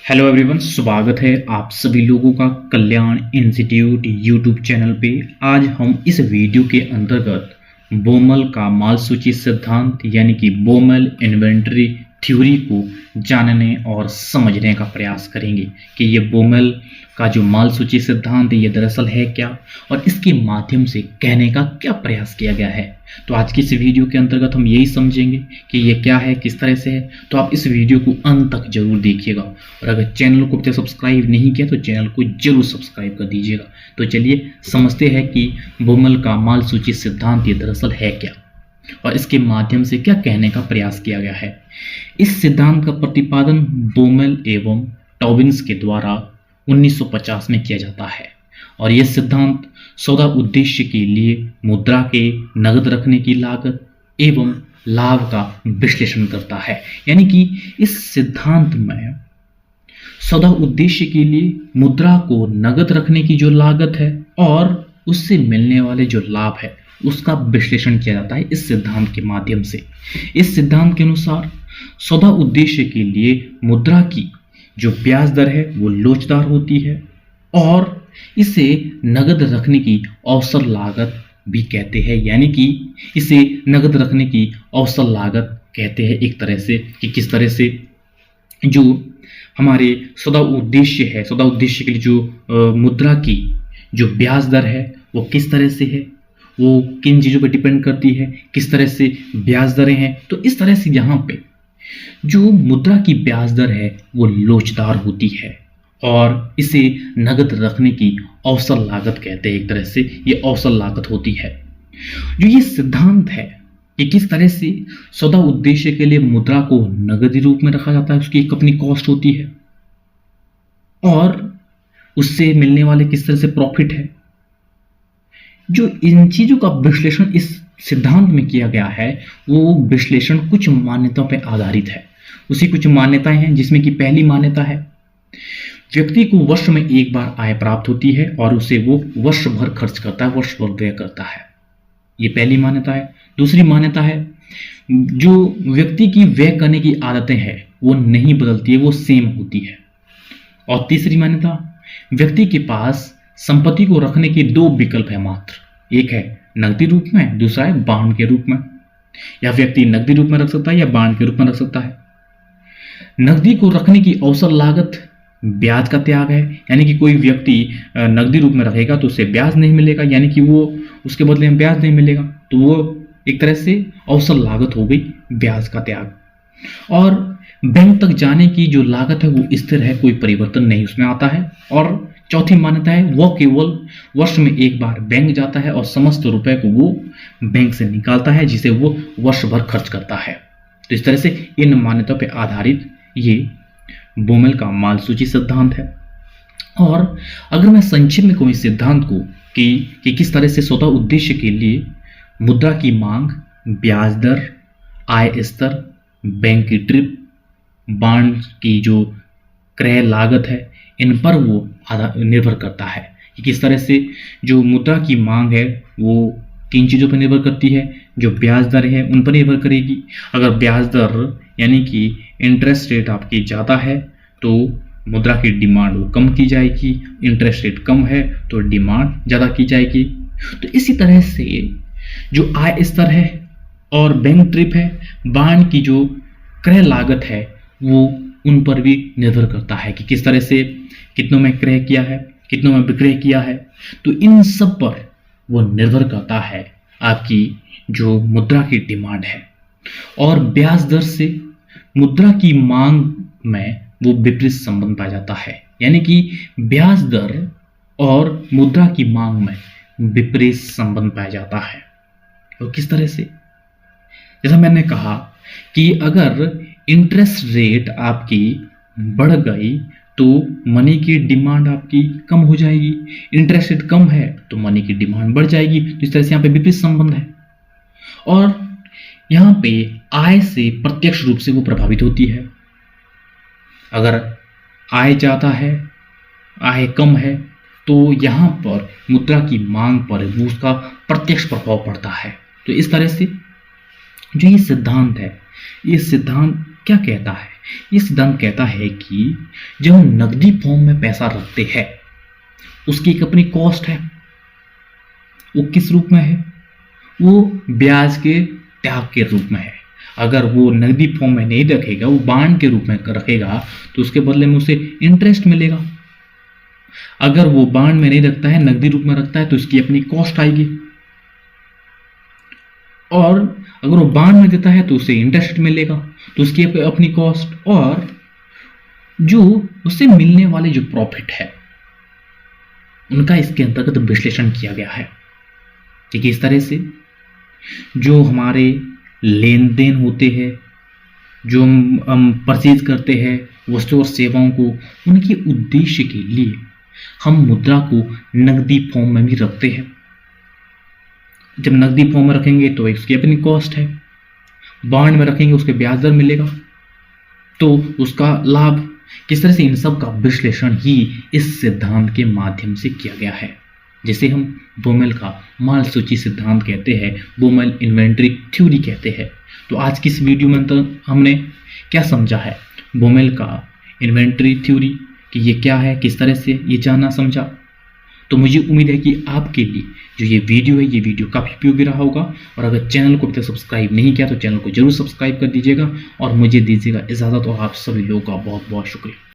Hello everyone, स्वागत है आप सभी लोगों का कल्याण इंस्टीट्यूट यूट्यूब चैनल पे। आज हम इस वीडियो के अंतर्गत बोमल का माल सूची सिद्धांत यानी कि बोमल इन्वेंटरी थ्योरी को जानने और समझने का प्रयास करेंगे कि ये बोमल का जो माल सूची सिद्धांत है ये दरअसल है क्या और इसके माध्यम से कहने का क्या प्रयास किया गया है। तो आज की इस वीडियो के अंतर्गत हम यही समझेंगे कि ये क्या है, किस तरह से है। तो आप इस वीडियो को अंत तक जरूर देखिएगा और अगर चैनल को अभी तक सब्सक्राइब नहीं किया तो चैनल को जरूर सब्सक्राइब कर दीजिएगा। तो चलिए समझते हैं कि बोमल का माल सूची सिद्धांत ये दरअसल है क्या और इसके माध्यम से क्या कहने का प्रयास किया गया है। इस सिद्धांत का प्रतिपादन बोमल एवं टॉबिन्स के द्वारा 1950 में किया जाता है और यह सिद्धांत सौदा उद्देश्य के लिए मुद्रा के नगद रखने की लागत एवं लाभ का विश्लेषण करता है। यानी कि इस सिद्धांत में सौदा उद्देश्य के लिए मुद्रा को नगद रखने की जो लागत है और उससे मिलने वाले जो लाभ है उसका विश्लेषण किया जाता है इस सिद्धांत के माध्यम से। इस सिद्धांत के अनुसार सौदा उद्देश्य के लिए मुद्रा की जो ब्याज दर है वो लोचदार होती है और इसे नगद रखने की अवसर लागत भी कहते हैं। यानी कि इसे नगद रखने की अवसर लागत कहते हैं एक तरह से कि किस तरह से जो हमारे सौदा उद्देश्य है, सौदा उद्देश्य के लिए जो मुद्रा की जो ब्याज दर है वो किस तरह से है, वो किन चीज़ों पर डिपेंड करती है, किस तरह से ब्याज दरें हैं। तो इस तरह से यहाँ पे जो मुद्रा की ब्याज दर है वो लोचदार होती है और इसे नगद रखने की अवसर लागत कहते हैं। एक तरह से ये अवसर लागत होती है। जो ये सिद्धांत है कि किस तरह से सौदा उद्देश्य के लिए मुद्रा को नगदी रूप में रखा जाता है, उसकी एक अपनी कॉस्ट होती है और उससे मिलने वाले किस तरह से प्रॉफिट है। जो इन चीजों का विश्लेषण इस सिद्धांत में किया गया है वो विश्लेषण कुछ मान्यताओं पर आधारित है। उसी कुछ मान्यताएं हैं जिसमें कि पहली मान्यता है व्यक्ति को वर्ष में एक बार आय प्राप्त होती है और उसे वो वर्ष भर खर्च करता है, वर्ष भर व्यय करता है। ये पहली मान्यता है। दूसरी मान्यता है जो व्यक्ति की व्यय करने की आदतें हैं वो नहीं बदलती है, वो सेम होती है। और तीसरी मान्यता व्यक्ति के पास संपत्ति को रखने के दो विकल्प है मात्र, एक है नकदी रूप में, दूसरा है बांड के रूप में। या व्यक्ति नकदी रूप में रख सकता है या बांड के रूप में रख सकता है। नकदी को रखने की अवसर लागत ब्याज का त्याग है। यानी कि कोई व्यक्ति नकदी रूप में रखेगा तो उसे ब्याज नहीं मिलेगा, यानी कि वो उसके बदले में ब्याज नहीं मिलेगा, तो वो एक तरह से अवसर लागत हो गई, ब्याज का त्याग। और बैंक तक जाने की जो लागत है वो स्थिर है, कोई परिवर्तन नहीं उसमें आता है। और चौथी मान्यता है वो केवल वर्ष में एक बार बैंक जाता है और समस्त रुपए को वो बैंक से निकालता है जिसे वो वर्ष भर खर्च करता है। तो इस तरह से इन मान्यताओं पर आधारित ये बोमल का माल सूची सिद्धांत है। और अगर मैं संक्षेप में कहूँ इस सिद्धांत को कि किस तरह से सौदा उद्देश्य के लिए मुद्रा की मांग, ब्याज दर, आय स्तर, बैंक की ट्रिप, बांड की जो क्रय लागत है, इन पर वो निर्भर करता है कि किस तरह से जो मुद्रा की मांग है वो किन चीज़ों पर निर्भर करती है। जो ब्याज दर है उन पर निर्भर करेगी। अगर ब्याज दर यानी कि इंटरेस्ट रेट आपकी ज़्यादा है तो मुद्रा की डिमांड वो कम की जाएगी, इंटरेस्ट रेट कम है तो डिमांड ज़्यादा की जाएगी। तो इसी तरह से जो आय स्तर है और बैंक ट्रिप है, बांड की जो क्रय लागत है वो उन पर भी निर्भर करता है कि किस तरह से कितनों में क्रय किया है, कितनों में विक्रय किया है। तो इन सब पर वो निर्भर करता है आपकी जो मुद्रा की डिमांड है। और ब्याज दर से मुद्रा की मांग में वो विपरीत संबंध पाया जाता है। यानी कि ब्याज दर और मुद्रा की मांग में विपरीत संबंध पाया जाता है। तो किस तरह से, जैसा मैंने कहा कि अगर इंटरेस्ट रेट आपकी बढ़ गई तो मनी की डिमांड आपकी कम हो जाएगी, इंटरेस्ट रेट कम है तो मनी की डिमांड बढ़ जाएगी। तो इस तरह से यहाँ पे विपरीत संबंध है। और यहाँ पे आय से प्रत्यक्ष रूप से वो प्रभावित होती है। अगर आय ज़्यादा है, आय कम है तो यहाँ पर मुद्रा की मांग पर वो उसका प्रत्यक्ष प्रभाव पड़ता है। तो इस तरह से जो ये सिद्धांत है, ये सिद्धांत क्या कहता है? ये सिद्धांत कहता है कि जब हम नकदी फॉर्म में पैसा रखते हैं, उसकी एक अपनी कॉस्ट है। वो किस रूप में है? वो ब्याज के त्याग के रूप में है। अगर वो नकदी फॉर्म में नहीं रखेगा, वो बॉन्ड के रूप में रखेगा, तो उसके बदले में उसे इंटरेस्ट मिलेगा। अगर वो बॉन्ड में नहीं रखता है, नकदी रूप में रखता है, तो उसकी अपनी कॉस्ट आएगी। और अगर वो बॉन्ड में देता है तो उसे इंटरेस्ट मिलेगा, तो उसकी अपनी कॉस्ट, और जो उससे मिलने वाले जो प्रॉफिट है उनका इसके अंतर्गत विश्लेषण किया गया है। ठीक है, इस तरह से जो हमारे लेन देन होते हैं, जो हम परचेज करते हैं वस्तु और सेवाओं को, उनके उद्देश्य के लिए हम मुद्रा को नकदी फॉर्म में भी रखते हैं। जब नकदी फॉर्म में रखेंगे तो उसकी अपनी कॉस्ट है, बॉन्ड में रखेंगे उसके ब्याज दर मिलेगा, तो उसका लाभ। किस तरह से इन सब का विश्लेषण ही इस सिद्धांत के माध्यम से किया गया है, जिसे हम बोमेल का माल सूची सिद्धांत कहते हैं, बोमेल इन्वेंट्री थ्योरी कहते हैं। तो आज की इस वीडियो में तो हमने क्या समझा है बोमेल का इन्वेंट्री थ्योरी, कि ये क्या है, किस तरह से ये जाना समझा। तो मुझे उम्मीद है कि आपके लिए जो ये वीडियो है, ये वीडियो काफ़ी उपयोगी रहा होगा। और अगर चैनल को अभी तक सब्सक्राइब नहीं किया तो चैनल को जरूर सब्सक्राइब कर दीजिएगा और मुझे दीजिएगा इजाज़त। और आप सभी लोगों का बहुत बहुत शुक्रिया।